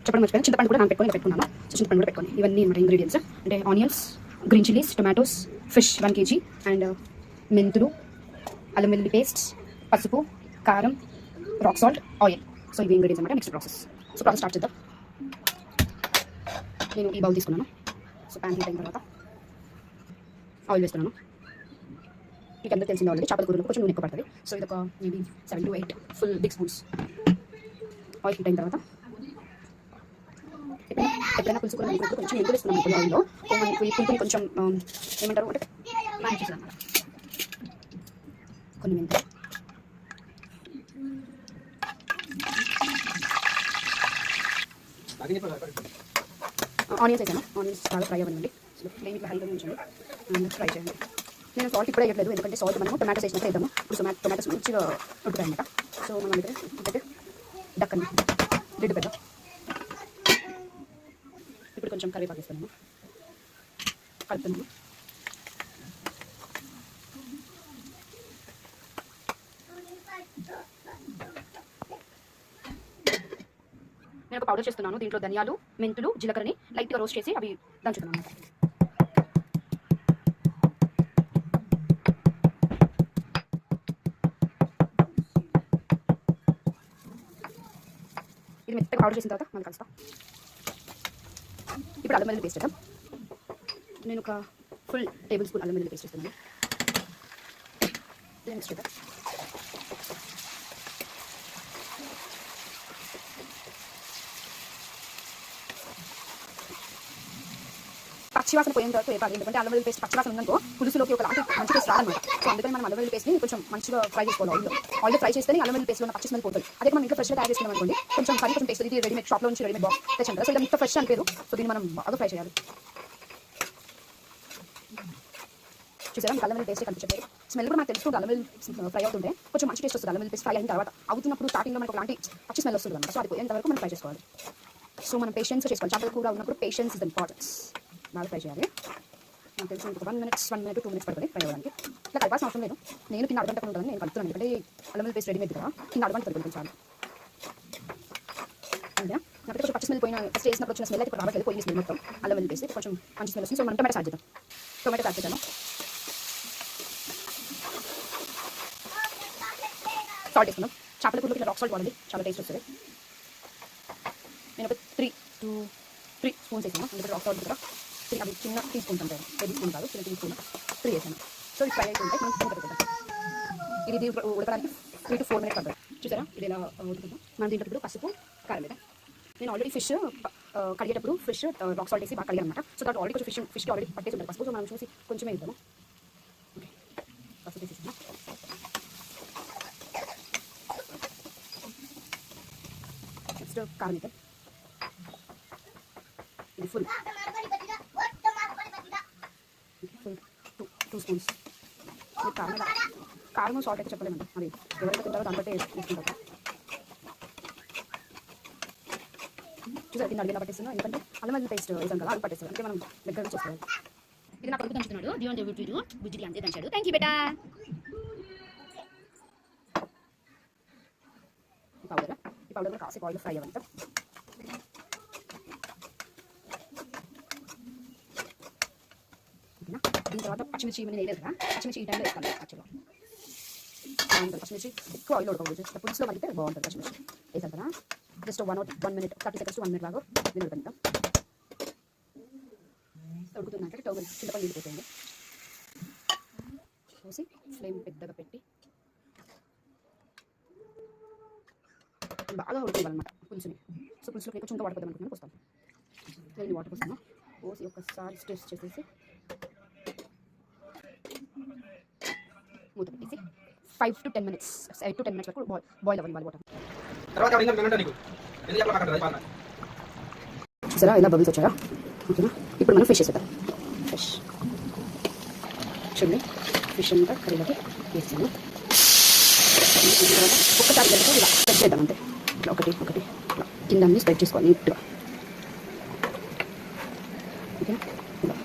చెప్పడం మర్చిపోయాను, చింతపండు కూడా పెట్టుకున్నాను. సో చింతపండు కూడా పెట్టుకోండి. ఇవన్నీ అనమాట ఇంగ్రీడియంట్స్. అంటే onions, green chillies, tomatoes, fish 1 kg, and మెంతులు, అల్లం వెల్లుల్లి పేస్ట్, పసుపు, కారం, రాక్ సాల్ట్, ఆయిల్. సో ఇవి ఇంగ్రీడియంట్స్ అనమాట. Next process. So process start చేద్దాం. నేను ఈ బౌల్ తీసుకున్నాను. సో ప్యాన్ హీట్ అయిన తర్వాత ఆయిల్ వేస్తున్నాను. మీకు అందరూ తెలిసింది ఆల్రెడీ, చేపల కూరలో కొంచెం నూనె ఎక్కువ పడుతుంది. సో ఇది ఒక maybe 7 to 8 full big spoons. Oil heat అయిన తర్వాత ఎప్పుడైనా పులుసు కూర కొంచెం మెంతులు ఇస్తున్నాం అనుకోండి ఆయిల్లో. మనకి పులుపుని కొంచెం ఏమంటారు అంటే మ్యానేజ్ చేస్తాం అన్నమాట. కొన్ని మెంతులు, ఆనియన్స్ వేసాను. ఆనియన్స్ చాలా ఫ్రై అవ్వండి. సో ఫ్లేమ్ ఇట్లా హైలో ఉంచండి అండ్ ఫ్రై చేయండి. నేను సాల్ట్ ఇప్పుడే వేయట్లేదు, ఎందుకంటే సాల్ట్ మనము టొమాటోస్ వేసినప్పుడు వేద్దాము. ఇప్పుడు టొమాటోస్ మంచిగా ఉడుకుతాయి అన్నమాట. సో మనం ఇప్పుడైతే డక్కని లిడ్ పెడదాం. ఇప్పుడు కొంచెం కరివేపాకు వేస్తాను, కలుపుతున్నాను. నేను ఒక పౌడర్ చేస్తున్నాను. దీంట్లో ధనియాలు, మెంతులు, జీలకర్రని లైట్గా రోస్ట్ చేసి అవి దంచుతున్నాను. ఇది మెత్తగా పౌడర్ చేసిన తర్వాత మళ్ళీ కలుస్తాం. ఇప్పుడు అల్లం వెల్లుల్లి పేస్ట్ వేద్దాం. నేను ఒక ఫుల్ టేబుల్ స్పూన్ అల్లం వెల్లుల్లి పేస్ట్ వేస్తున్నాను. నెక్స్ట్ చేద్దాం. పచ్చివాసన పోయిన తర్వాత వేపాలి, ఎందుకంటే అల్లం వెల్లుల్లి పేస్ట్ పచ్చివాసన ఉందనుకో పులుసులోకి ఒక లాంటి మంచి టేస్ట్ రాదన్నమాట. సో అందుకని మనం అల్లం వెల్లుల్లి పేస్ట్ని కొంచెం మంచిగా ఫ్రై చేసుకోవాలి. ఆయిల్లో ఫ్రై చేస్తే అల్లం వెల్లుల్లి పేస్ట్లో ఉన్న పచ్చి స్మెల్ పోతుంది. అదే మనం ఇంట్లో ఫ్రెష్గా తయారు చేసుకున్నాం అనుకోండి, కొంచెం కర్రీ కొంచెం టేస్ట్. ఇది రెడీమేడ్ షాప్లో నుంచి రెడీమేడ్ బాక్స్ తెచ్చాను కదా, సో ఇది ఇంత ఫ్రెష్ అనిపేరు. సో దీన్ని మనం బాగా ఫ్రై చేయాలి. చూసారా, మీకు అల్లం వెల్లుల్లి పేస్ట్ కనిపించట్లేదు. స్మెల్ కూడా మనకు తెలుస్తుంది. అల్లం వెల్లుల్లి ఫ్రై అవుతుంటే కొంచెం మంచి టేస్ట్ వస్తుంది. అల్లం వెల్లుల్లి పేస్ట్ ఫ్రై అయిన తర్వాత అవుతున్నప్పుడు స్టార్టింగ్లో మనకు అలాంటి పచ్చి స్మెల్ వస్తుంది అన్నమాట. సో అది పోయేంత వరకు మనం ఫ్రై చేసుకోవాలి. సో మనం పేషెన్స్ చేసుకోవాలి. చేపల కూర ఉన్నప్పుడు పేషెన్స్ ఇస్ ఇంపార్టెన్స్. బాగా ఫ్రై చేయాలి. నాకు తెలిసి ఒక 1 minute to 2 minutes పడుతుంది ఫ్రై అవ్వడానికి. ఇట్లా కలపాల్సిన అవసరం లేదు. నేను కింద అడగంట ఉంటుందని నేను కలుపుతున్నాను, ఎందుకంటే అల్లం వెల్లుల్లి పేస్ట్ రెడీమేడ్ కదా, కింద అడగంట పడుతుంది చాలు. అంటే నాకైతే కొంచెం పచ్చి స్మెల్ పోయిన ఫస్ట్ వేసినప్పుడు వచ్చిన స్మెల్ అయితే ఇప్పుడు రావట్లేదు, పోయిన స్మెల్ మొత్తం అల్లం వెల్లుల్లి పేస్ట్ కొంచెం మంచి స్మెల్ వస్తుంది. సో మనం టొమాటో యాడ్ చేద్దాం. టొమాటో యాడ్ చేద్దాము. సాల్ట్ వేసుకుందాం. చేపల కూరలో ఇట్లా రాక్ సాల్ట్ వాడండి, చాలా టేస్ట్ వస్తుంది. నేను ఒక 3 స్పూన్స్ వేసాను, అందుకే రాక్ సాల్ట్ కూడా అవి చిన్న టీ స్పూన్స్ ఉంటాయి, టేబుల్ స్పూన్ కాదు, చిన్న టీ స్పూన్ 3 వేసాను. సో ఇది ఫ్రై అవుతుంటాయి, మనం స్పూన్ పెట్టుకుంటాం. ఇది ఉడకడానికి 3 to 4 minutes పడుతుంది. చూసారా ఇది ఎలా ఉడుకుంటాం. మనం దీంట్లో ఇప్పుడు పసుపు, కారం మీద నేను ఆల్రెడీ ఫిష్ కడిగేటప్పుడు ఫిష్ రాక్ సాల్ట్ వేసి బాగా కడిగాను అనమాట. సో దాంట్లో ఆల్రెడీ కొంచెం ఫిష్కి ఆల్రెడీ పట్టేసి ఉంటుంది పసుపు. సో మనం చూసి కొంచెమే వేద్దాము. ఓకే, పసుపు వేసేసాను. నెక్స్ట్ కారం వేద్దాం. ఇది ఫుల్ 2 స్పూన్స్. కారం సాల్ట్ అయితే చెప్పలేమండి, అది ఎవరైతే తింటారో దాన్ని బట్టి వేసుకుంటారు. చూసారు కింద అడిగేలా పట్టేస్తున్నా, ఎందుకంటే అల్లం వెల్లుల్లి పేస్ట్ వేసాం కదా, అది పట్టేస్తారు. అంటే మనం దగ్గరగా చేసుకోవాలి. ఇది నాకు కొడుకు దంచుతున్నాడు. బుజ్జిడి అంతే దంచాడు. థ్యాంక్ యూ బేటా. ఈ పౌడర్ కాసేపు ఆయిల్ ఫ్రై అవ్వండి. దీని తర్వాత పచ్చిమిర్చి ఇవన్నీ వేయలేదు కదా, పచ్చిమిర్చి ఈ టైంలో వేసుకోవాలి. యాక్చువల్గా బాగుంటుంది పచ్చిమిర్చి, ఎక్కువ ఆయిల్ ఉడకకూడదు, జస్ట్ పులుసులో మగ్గితే బాగుంటుంది. పచ్చిమిర్చి వేసాం కదా, just 1 minute 30 seconds to 1 minute లాగా నేను ఉడకనిద్దాం. ఉడుకుతున్నాక చింతపండు నీళ్ళిపోతుంది. పోసి ఫ్లేమ్ పెద్దగా పెట్టి బాగా ఉడకాలన్నమాట పులుసుని. సో పులుసులో కొంచెం ఇంకా వాటర్ పోద్దాం అనుకున్నాను, పోస్తాను. నేను వాటర్ పోస్తాను. పోసి ఒకసారి స్టిర్ చేసేసి మూత పెట్టేసి 5 to 10 minutes 8 to 10 minutes వరకు బాయిల్ అవ్వాలి వాటర్. తర్వాత ఇంకా మిగతా నీకు ఎందుకు చెప్పలా పక్కన పాలన చూసారా ఇలా బబుల్స్ వచ్చారా? ఓకేనా, ఇప్పుడు మనం ఫిష్ వేసేద్దాం. ఫిష్ చూడండి, ఫిష్ అంతా కర్రీలోకి వేస్తాను. తర్వాత ఒక్కసారి గంటతో ఇలా స్ప్రెడ్ చేద్దాం అంతే. ఇట్లా ఒకటి ఒకటి ఇట్లా కింద అన్ని స్ప్రెడ్ చేసుకోవాలి నీట్గా. ఓకే, ఇలా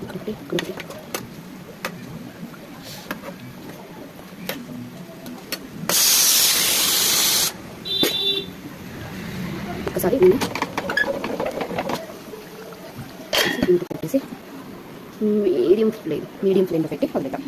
ఒకటి ఒకటి ఒకసారి పెట్టేసి మీడియం ఫ్లేమ్లో పెట్టి వదిలేద్దాం.